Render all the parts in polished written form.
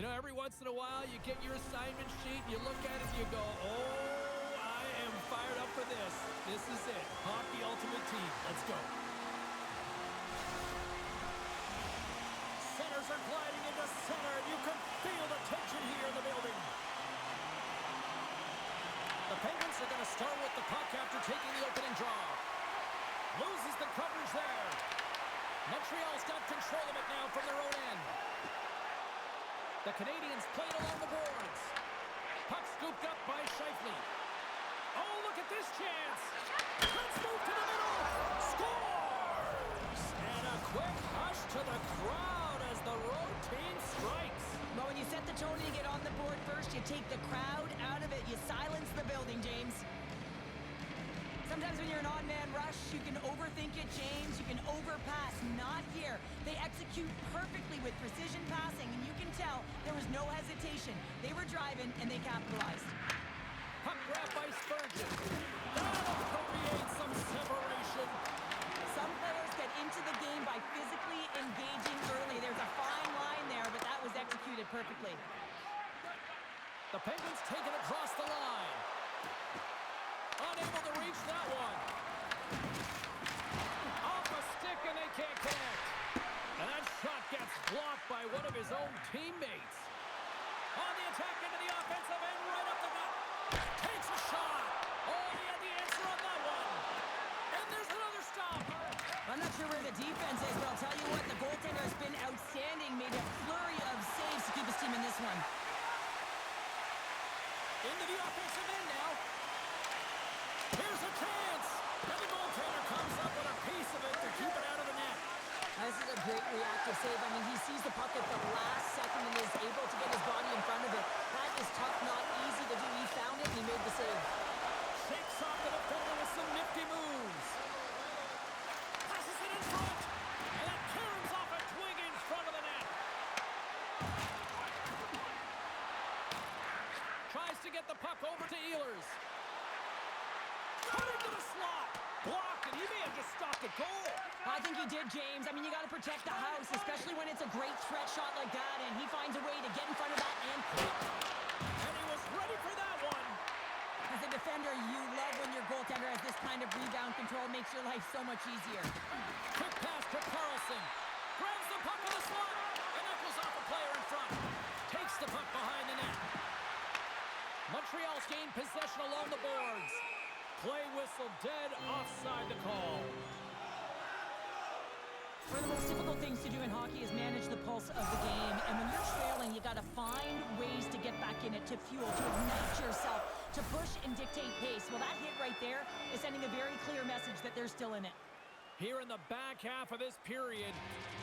know, every once in a while, you get your assignment sheet, you look at it, and you go, oh, I am fired up for this. This is it. Hockey Ultimate Team. Let's go. Centers are gliding into center, and you can feel the tension here in the building. The Penguins are going to start with the puck after taking the opening draw. Loses the coverage there. Montreal's got control of it now from their own end. The Canadians played along the boards. Puck scooped up by Scheifele. Oh, look at this chance. Let's move to the middle. Scores! And a quick hush to the crowd as the road team strikes. Well, when you set the tone and you get on the board first, you take the crowd out of it. You silence the building, James. Sometimes when you're an odd-man rush, you can overthink it, James. You can overpass. Not here. They execute perfectly with precision passing, and you can tell there was no hesitation. They were driving, and they capitalized. Puck grab by Spurgeon. That'll create some separation. Some players get into the game by physically engaging early. There's a fine line there, but that was executed perfectly. The Penguins take it across the line. Unable to reach that one. Off a stick, and they can't connect. And that shot gets blocked by one of his own teammates. On the attack into the offensive end, right up the gut. Takes a shot. Oh, he had the answer on that one. And there's another stop. I'm not sure where the defense is, but I'll tell you what, the goaltender has been outstanding. Made a flurry of saves to keep his team in this one. Into the offensive end now. Here's a chance. And the goaltender comes up with a piece of it to keep it out of the net. This is a great reactive save. I mean, he sees the puck at the last second and is able to get his body in front of it. That is tough, not easy to do. He found it and he made the save. Shakes off the defender with some nifty moves. Passes it in front. And it caroms off a twig in front of the net. Tries to get the puck over to Ehlers. Cut into the slot. Blocked, and he may have just stopped a goal. I think he did, James. I mean, you got to protect the house, especially when it's a great threat shot like that, and he finds a way to get in front of that and quick. And he was ready for that one. As a defender, you love when your goaltender has this kind of rebound control. Makes your life so much easier. Quick pass to Carlson. Grabs the puck in the slot, and that goes off a player in front. Takes the puck behind the net. Montreal's gained possession along the boards. Play whistle dead, offside the call. One of the most difficult things to do in hockey is manage the pulse of the game. And when you're trailing, you got to find ways to get back in it, to fuel, to ignite yourself, to push and dictate pace. Well, that hit right there is sending a very clear message that they're still in it. Here in the back half of this period,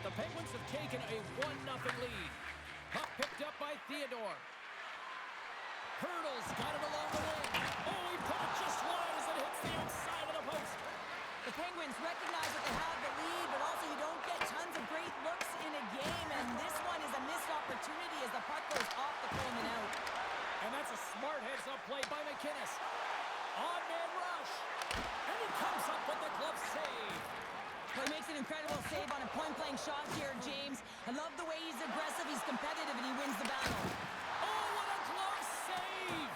the Penguins have taken a 1-0 lead. Puck picked up by Theodore. Hurdles got it along the wing. Oh, he put it just wide as it hits the outside of the post. The Penguins recognize that they have the lead, but also you don't get tons of great looks in a game, and this one is a missed opportunity as the puck goes off the foam and out. And that's a smart heads-up play by McInnes. On-man rush. And he comes up with the glove save. Well, he makes an incredible save on a point-blank shot here, James. I love the way he's aggressive, he's competitive, and he wins the battle. Oh, what a glove save!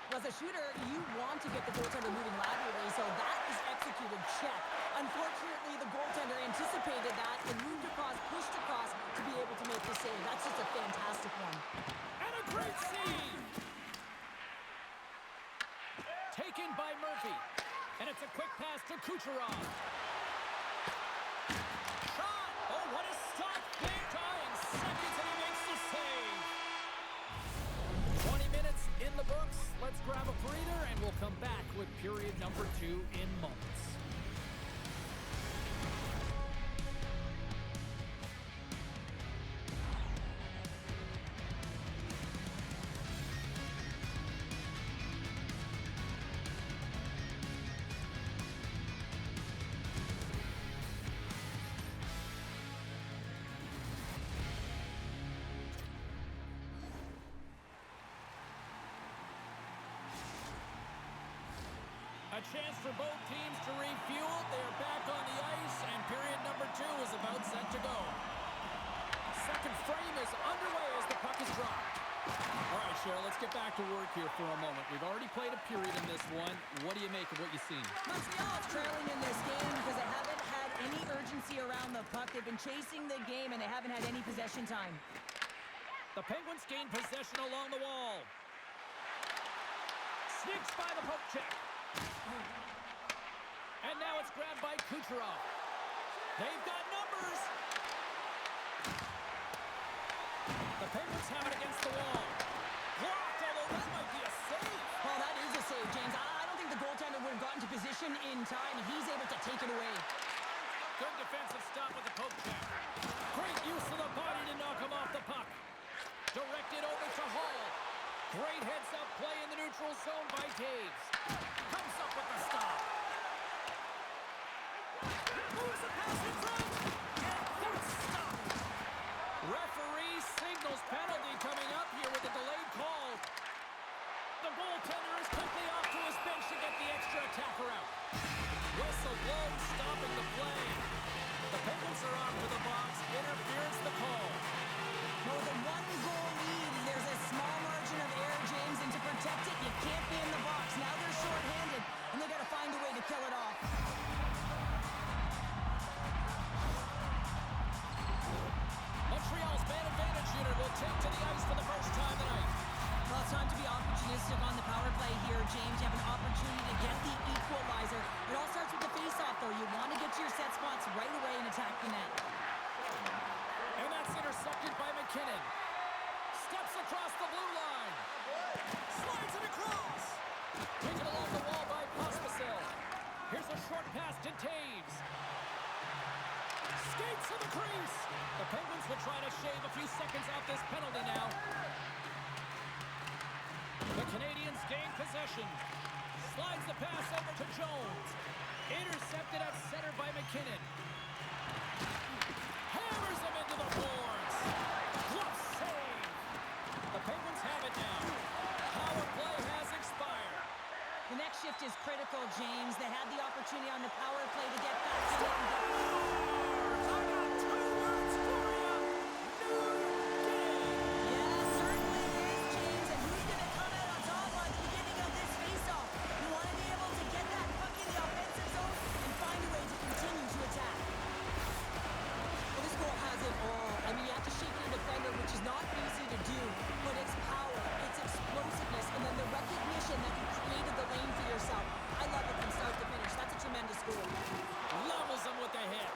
Well, as a shooter, you want to get the goaltender moving laterally, so that is executed, check. Unfortunately, the goaltender anticipated that and moved across, pushed across to be able to make the save. That's just a fantastic one. And a great save! Taken by Murphy. And it's a quick pass to Kucherov. Shot! Oh, what a stop! Big dying seconds, and he makes the save. 20 minutes in the books. Let's grab a breather, and we'll come back with period number 2 in moments. A chance for both teams to refuel. They are back on the ice, and period number 2 is about set to go. Second frame is underway as the puck is dropped. get back to work here for a moment. We've already played a period in this one. What do you make of what you've seen? Montreal is trailing in this game because they haven't had any urgency around the puck. They've been chasing the game, and they haven't had any possession time. The Penguins gain possession along the wall. Sneaks by the poke check. And now it's grabbed by Kucherov. They've got numbers. The Penguins have it against the wall. Blocked, although that might be a save. Oh, that is a save, James. I don't think the goaltender would have gotten to position in time, and he's able to take it away. Good defensive stop with the poke check. Great use of the body to knock him off the puck. Directed over to Hall. Great heads-up play in the neutral zone by Taves. Comes up with the stop. Moves the pass in front. And that's stopped. Referee signals penalty coming up here with a delayed call. The goaltender is quickly off to his bench to get the extra attacker out. Whistle blown, stopping the play. The Penguins are off to the box. Interference the call. No, with a one-goal lead, there's a small margin of error, James, and to protect it, you can't be in the box. Now they're shorthanded, and they got to find a way to kill it off. Montreal's man advantage unit will take to the ice for the first time tonight. Well, it's time to be opportunistic on the power play here, James. You have an opportunity to get the equalizer. It all starts with the face-off, though. You want to get to your set spots right away and attack the net. And that's intercepted by McKinnon. Steps across the blue line. Slides it across. Taken along the wall by Pospisil. Here's a short pass to Taves. Skates to the crease. The Penguins will try to shave a few seconds off this penalty now. The Canadians gain possession. Slides the pass over to Jones. Intercepted at center by McKinnon. Hammers him into the boards. Glove save. The Penguins have it now. Power play has expired. The next shift is critical, James. They had the opportunity on the power play to get back in it and get... which is not easy to do, but it's power, it's explosiveness, and then the recognition that you created the lane for yourself. I love it from start to finish. That's a tremendous goal. Levels him with the hit.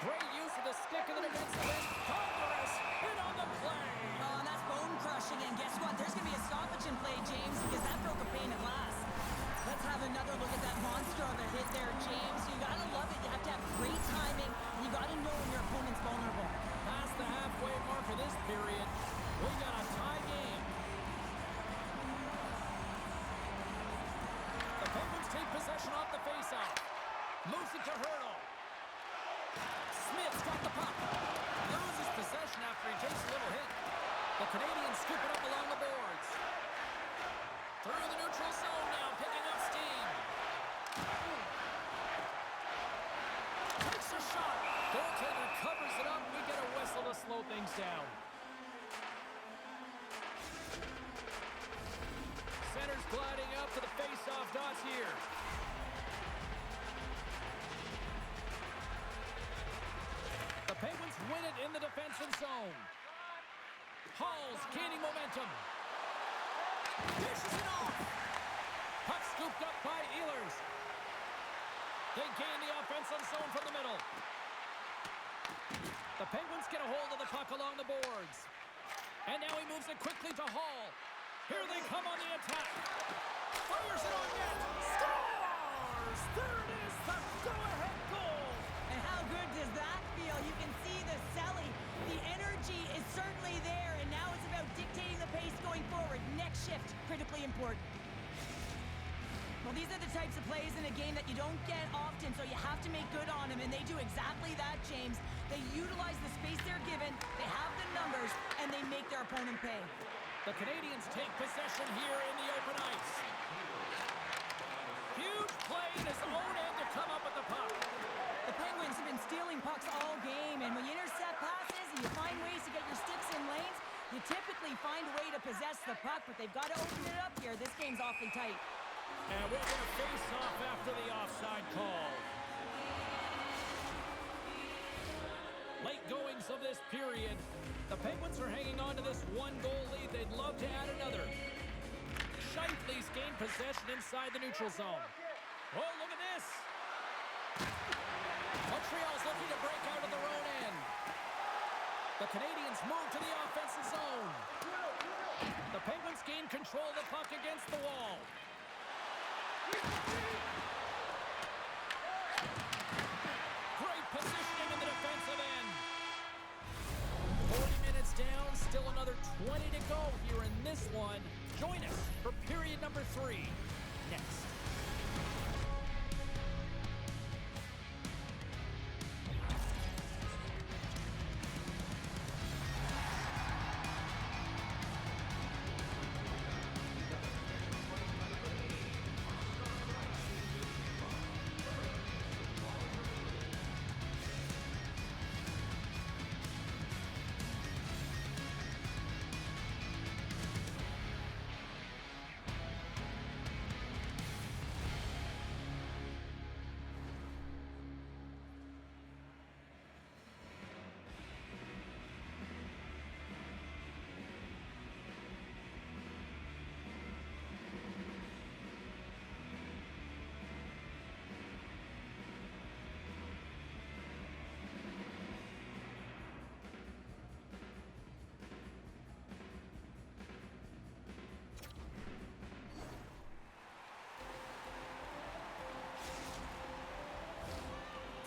Great use of the stick in the defensive end. Ponderous hit on the play. Oh, and that's bone-crushing, and guess what? There's going to be a stoppage in play, James, because that broke a pane of glass. Let's have another look at that monster of a hit there, James. You got to love it. You have to have great timing, and you got to know when your opponent's vulnerable. Past the halfway mark of this period, we got a tie game. The Penguins take possession off the faceoff. Moves it to Hurdle. Smith's got the puck. Loses possession after he takes a little hit. The Canadians scoop it up along the boards. Through the neutral zone now, picking up steam. Takes a shot. Goaltender covers it up. We get a whistle to slow things down. Center's gliding up to the face-off dots here. The Penguins win it in the defensive zone. Hall's gaining momentum. Dishes it off. Puck scooped up by Ehlers. They gain the offensive zone from the middle. The Penguins get a hold of the puck along the boards. And now he moves it quickly to Hall. Here they come on the attack. Fires it on net. Scores! There it is, the go-ahead goal. And how good does that feel? You can see the selling. The energy is certainly there, and now it's about dictating the pace going forward. Next shift, critically important. Well, these are the types of plays in a game that you don't get often, so you have to make good on them, and they do exactly that, James. They utilize the space they're given, they have the numbers, and they make their opponent pay. The Canadians take possession here in the open ice. Huge play in his own end to come up with the puck. The Penguins have been stealing pucks all game, and when you intercept passes and you find ways to get your sticks in lanes, you typically really find a way to possess the puck, but they've got to open it up here. This game's awfully tight. And we're going to face off after the offside call. Late goings of this period. The Penguins are hanging on to this one-goal lead. They'd love to add another. Scheifele's gained possession inside the neutral zone. Oh, look at this. Montreal's looking to break out of their own end. The Canadiens move to the offensive zone. The Penguins gain control of the puck against the wall. Great positioning in the defensive end. 40 minutes down, still another 20 to go here in this one. Join us for period number 3 next.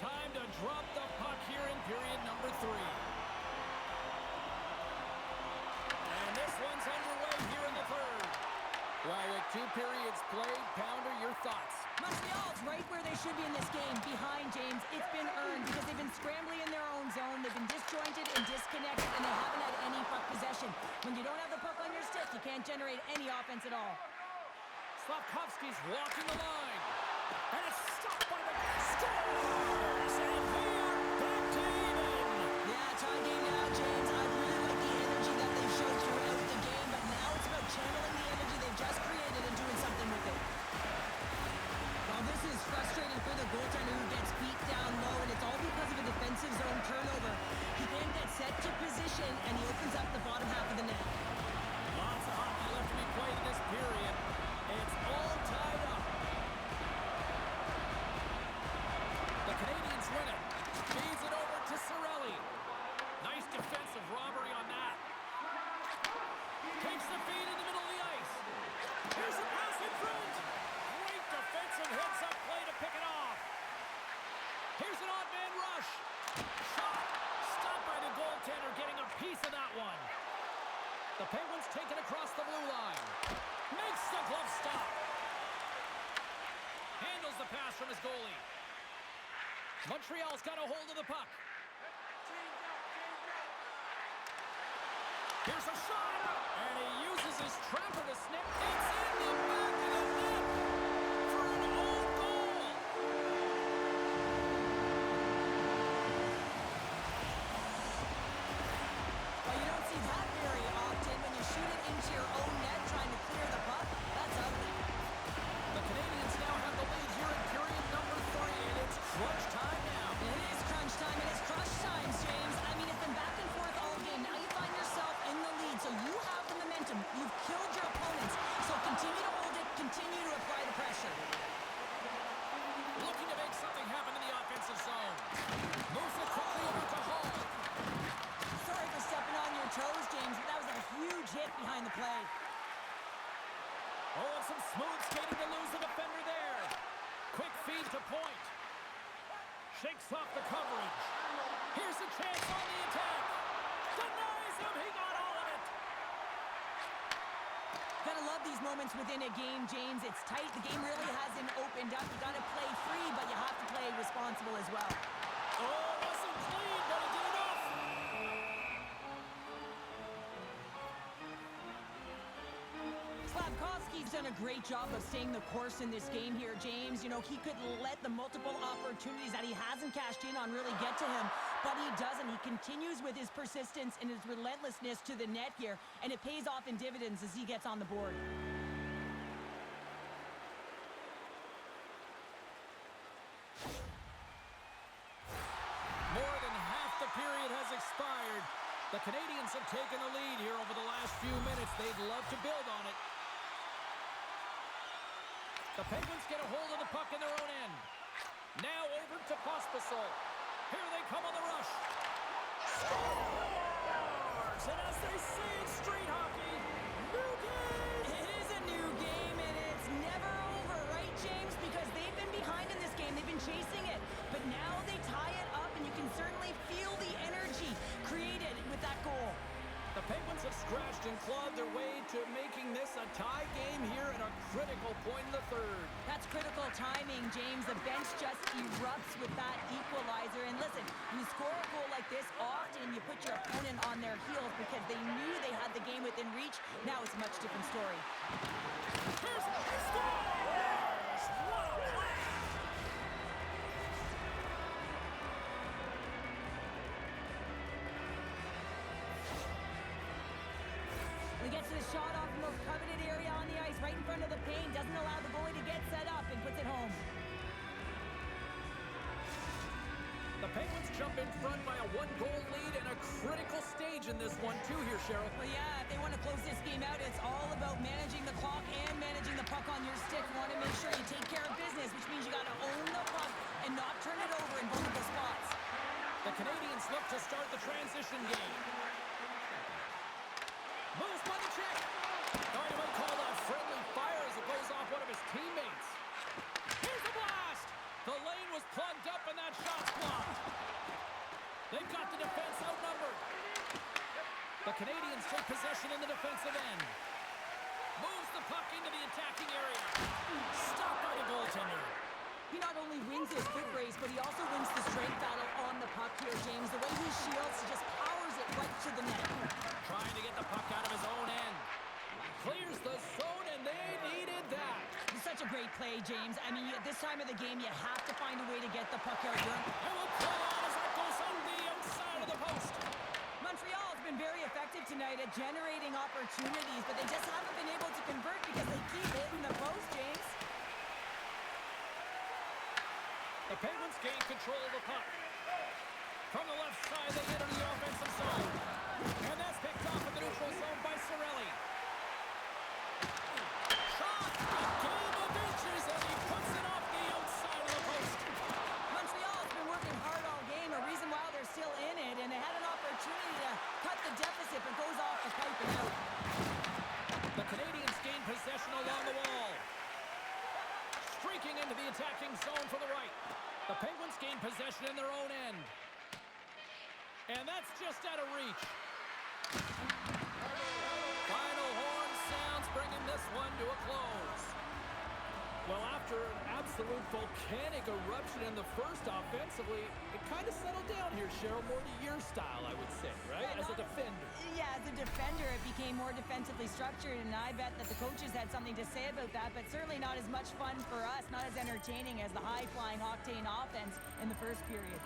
Time to drop the puck here in period number 3. And this one's underway here in the third. Well, with 2 periods played, Pounder, your thoughts? Montreal's right where they should be in this game. Behind, James. It's been earned because they've been scrambling in their own zone. They've been disjointed and disconnected, and they haven't had any puck possession. When you don't have the puck on your stick, you can't generate any offense at all. Slavkovsky's walking the line. And it's stopped by the Scores! And they are back to even. Yeah, tie game now, James. I really like the energy that they've showed throughout the game, but now it's about channeling the energy they've just created and doing something with it. Well, this is frustrating for the goaltender who gets beat down low, and it's all because of a defensive zone turnover. He then gets set to position, and he opens up the bottom half of the net. Lots of hockey left to be played in this period. It's all tied up. The Canadiens win it. Feeds it over to Cirelli. Nice defensive robbery on that. Takes the feed in the middle of the ice. Here's a pass in front. Great defensive heads-up play to pick it off. Here's an odd man rush. Shot. Stopped by the goaltender, getting a piece of that one. The Penguins take it across the blue line. Makes the glove stop. Handles the pass from his goalie. Montreal's got a hold of the puck. Here's a shot. And he uses his trapper to snip. It's in the back of the net for an own goal. Well, you don't see that very often when you shoot it into your own net trying to clear the puck. That's ugly. The Canadiens now have the lead here in period number 3, and it's crunch time now. It is crunch time, and it's crush times, James. I mean, it's been back and forth all game. Now you find yourself in the lead, so you have the momentum. You've killed your opponents, so continue to hold it, continue to apply the pressure. Looking to make something happen in the offensive zone. Moves it quickly over to Hall. Sorry for stepping on your toes, James, but that was a huge hit behind the play. Oh, and some smooth skating to lose the defender there. Quick feed to point. Shakes off the coverage. Here's a chance on the attack. Denies him. He got all of it. Gotta love these moments within a game, James. It's tight. The game really hasn't opened up. You gotta play free, but you have to play responsible as well. Oh, wasn't clean, but he did enough. Slavkovsky's done a great job of staying the course in this game here, James. You know, he could let the multiple opportunities that he hasn't cashed in on really get to him. But he doesn't. He continues with his persistence and his relentlessness to the net here, and it pays off in dividends as he gets on the board. More than half the period has expired. The Canadians have taken the lead here over the last few minutes. They'd love to build on it. The Penguins get a hold of the puck in their own end. Now over to Pospisil. Here they come on the rush. Scores! And as they say in street hockey, new game! It is a new game, and it's never over, right, James? Because they've been behind in this game. They've been chasing it. But now they tie it up, and you can certainly feel the energy created with that goal. The Penguins have scratched and clawed their way to making this a tie game here at a critical point in the third. That's critical timing, James. The bench just erupts with that equalizer. And listen, you score a goal like this, often you put your opponent on their heels because they knew they had the game within reach. Now it's a much different story. Here's the scores! What a play! He gets the shot off the most coveted area on the ice, right in front of the paint. Doesn't allow the goalie to get set up and puts it home. The Penguins jump in front by a one-goal lead and a critical stage in this one, too, here, Cheryl. Well, yeah, if they want to close this game out, it's all about managing the clock and managing the puck on your stick. You want to make sure you take care of business, which means you got to own the puck and not turn it over in vulnerable spots. The Canadians look to start the transition game. Moves by the check. Oh, you might call that friendly fire as it goes off one of his teammates. Here's the blast. The lane was plugged up and that shot's blocked. They've got the defense outnumbered. The Canadians take possession in the defensive end. Moves the puck into the attacking area. Stopped by the goaltender. He not only wins his foot race, but he also wins the strength battle on the puck here, James. The way he shields, he just powers it right to the net. Trying to get the puck out of his own end. Clears the zone, and they needed that. It's such a great play, James. I mean, at this time of the game, you have to find a way to get the puck out. And we'll play on as that goes on the outside of the post. Montreal has been very effective tonight at generating opportunities, but they just haven't been able to convert because they keep hitting the post, James. The Penguins gain control of the puck. From the left side, they enter the offensive zone. And that's picked off in the neutral zone by Cirelli. Shot! A game of inches, and he puts it off the outside of the post. Montreal has been working hard all game, a reason why they're still in it, and they had an opportunity to cut the deficit, but goes off the pipe and out. The Canadians gain possession along the wall. Streaking into the attacking zone for the right. The Penguins gain possession in their own end. And that's just out of reach. Final horn sounds, bringing this one to a close. Well, after an absolute volcanic eruption in the first offensively, it kind of settled down here, Cheryl, more to your style, I would say, right? As a defender. Yeah, as a defender, it became more defensively structured, and I bet that the coaches had something to say about that, but certainly not as much fun for us, not as entertaining as the high-flying octane offense in the first period.